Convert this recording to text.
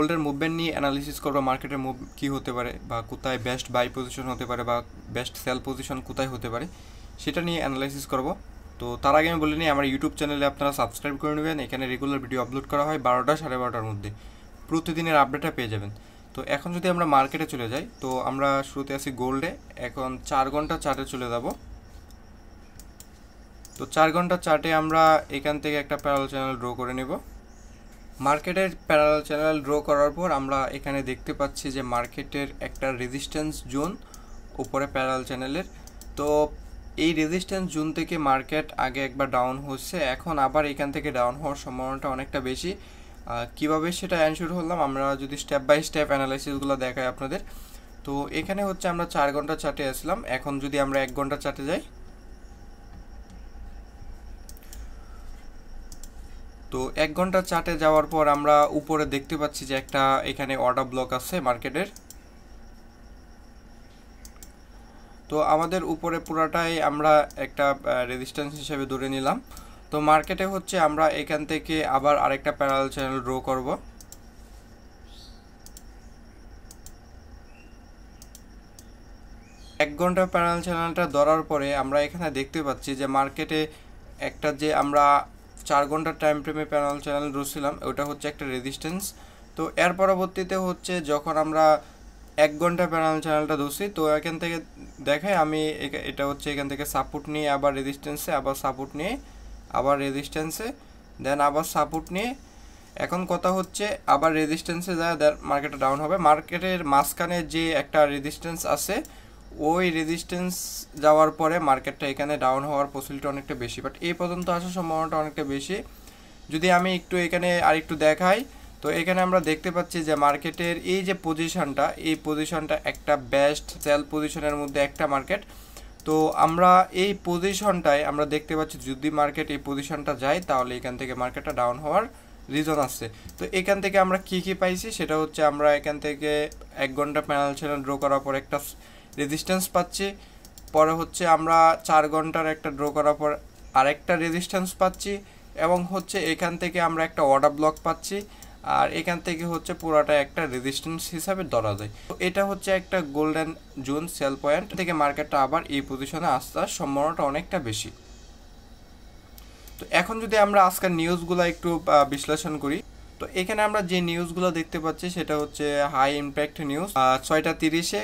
গোল্ডের মুভমেন্ট নিয়ে অ্যানালিসিস করবো, মার্কেটের মুভ কী হতে পারে বা কোথায় বেস্ট বাই পজিশন হতে পারে বা বেস্ট সেল পজিশন কোথায় হতে পারে সেটা নিয়ে অ্যানালাইসিস করব। তো তার আগে আমি বলে নিই, আমার ইউটিউব চ্যানেলে আপনারা সাবস্ক্রাইব করে নেবেন। এখানে রেগুলার ভিডিও আপলোড করা হয় 12টা 12:30টার মধ্যে, প্রতিদিনের আপডেটটা পেয়ে যাবেন। তো এখন যদি আমরা মার্কেটে চলে যাই, তো আমরা শুরুতে আছি গোল্ডে। এখন 4 ঘন্টা চার্টে চলে যাব। তো 4 ঘন্টা চার্টে আমরা এখান থেকে একটা প্যারালাল চ্যানেল ড্র করে নেব। মার্কেটের প্যারালাল চ্যানেল ড্র করার পর আমরা এখানে দেখতে পাচ্ছি যে মার্কেটের একটা রেজিস্ট্যান্স জোন উপরে প্যারালাল চ্যানেলের। তো এই রেজিস্ট্যান্স জোন থেকে মার্কেট আগে একবার ডাউন হচ্ছে, এখন আবার এখান থেকে ডাউন হওয়ার সম্ভাবনাটা অনেকটা বেশি। কিভাবে সেটা অ্যানশিওর হলাম, আমরা যদি স্টেপ বাই স্টেপ অ্যানালাইসিসগুলো দেখাই আপনাদের। তো এখানে হচ্ছে আমরা 4 ঘন্টা চার্টে আসলাম। এখন যদি আমরা 1 ঘন্টা চার্টে যাই, তো 1 ঘন্টা চার্টে যাওয়ার পর আমরা উপরে দেখতে পাচ্ছি যে একটা এখানে অর্ডার ব্লক আছে মার্কেটের। তো আমাদের উপরে পুরাটাই আমরা একটা রেজিস্ট্যান্স হিসেবে ধরে নিলাম। তো মার্কেটে হচ্ছে আমরা এখান থেকে আবার আরেকটা প্যারালাল চ্যানেল ড্র করব। এক ঘন্টা প্যারালাল চ্যানেলটা ধরার পরে আমরা এখানে দেখতে পাচ্ছি যে মার্কেটে একটা যে আমরা 4 ঘন্টার টাইম ফ্রেমে প্যারালাল চ্যানেল ধরছিলাম, ওটা হচ্ছে একটা রেজিস্ট্যান্স। তো এর পরবর্তীতে হচ্ছে যখন আমরা 1 ঘন্টা প্যারালাল চ্যানেলটা ধরছি, তো এখান থেকে দেখাই আমি এটা হচ্ছে এখান থেকে সাপোর্ট নিয়ে আবার রেজিস্ট্যান্সে, আবার সাপোর্ট নিয়ে আবার রেজিস্ট্যান্সে, দেন আবার সাপোর্ট নিয়ে, এখন কথা হচ্ছে আবার রেজিস্ট্যান্সে যায়, দেন মার্কেটটা ডাউন হবে। মার্কেটের মাঝখানে যে একটা রেজিস্ট্যান্স আছে, ওই রেজিস্ট্যান্স যাওয়ার পরে মার্কেটটা এখানে ডাউন হওয়ার পসিবিলিটি অনেকটা বেশি, বাট এই পর্যন্ত আসার সম্ভাবনাটা অনেকটা বেশি। যদি আমি একটু এখানে আরেকটু দেখাই, তো এখানে আমরা দেখতে পাচ্ছি যে মার্কেটের এই যে পজিশনটা, এই পজিশনটা একটা বেস্ট সেল পজিশনের মধ্যে একটা মার্কেট। তো আমরা এই পজিশনটায় আমরা দেখতে পাচ্ছি যদি মার্কেট এই পজিশনটা যায়, তাহলে এখান থেকে মার্কেটটা ডাউন হওয়ার রিজন আছে। তো এখান থেকে আমরা কি পাইছি সেটা হচ্ছে আমরা এখান থেকে 1 ঘন্টা প্যানেল চ্যানেল ড্র করার পর একটা রেজিস্ট্যান্স পাচ্ছি, পরে হচ্ছে আমরা 4 ঘন্টার একটা ড্র করার পর আরেকটা রেজিস্ট্যান্স পাচ্ছি, এবং হচ্ছে এখান থেকে আমরা একটা অর্ডার ব্লক পাচ্ছি, আর এখান থেকে হচ্ছে পুরোটা একটা রেজিস্ট্যান্স হিসাবে ধরা যায়। তো এটা হচ্ছে একটা গোল্ডেন জোন সেল পয়েন্ট থেকে মার্কেটটা আবার এই পজিশনে আসার সম্ভাবনাটা অনেকটা বেশি। তো এখন যদি আমরা আজকের নিউজগুলো একটু বিশ্লেষণ করি, তো এখানে আমরা যে নিউজগুলো দেখতে পাচ্ছি সেটা হচ্ছে হাই ইম্প্যাক্ট নিউজ। 6টা 30-এ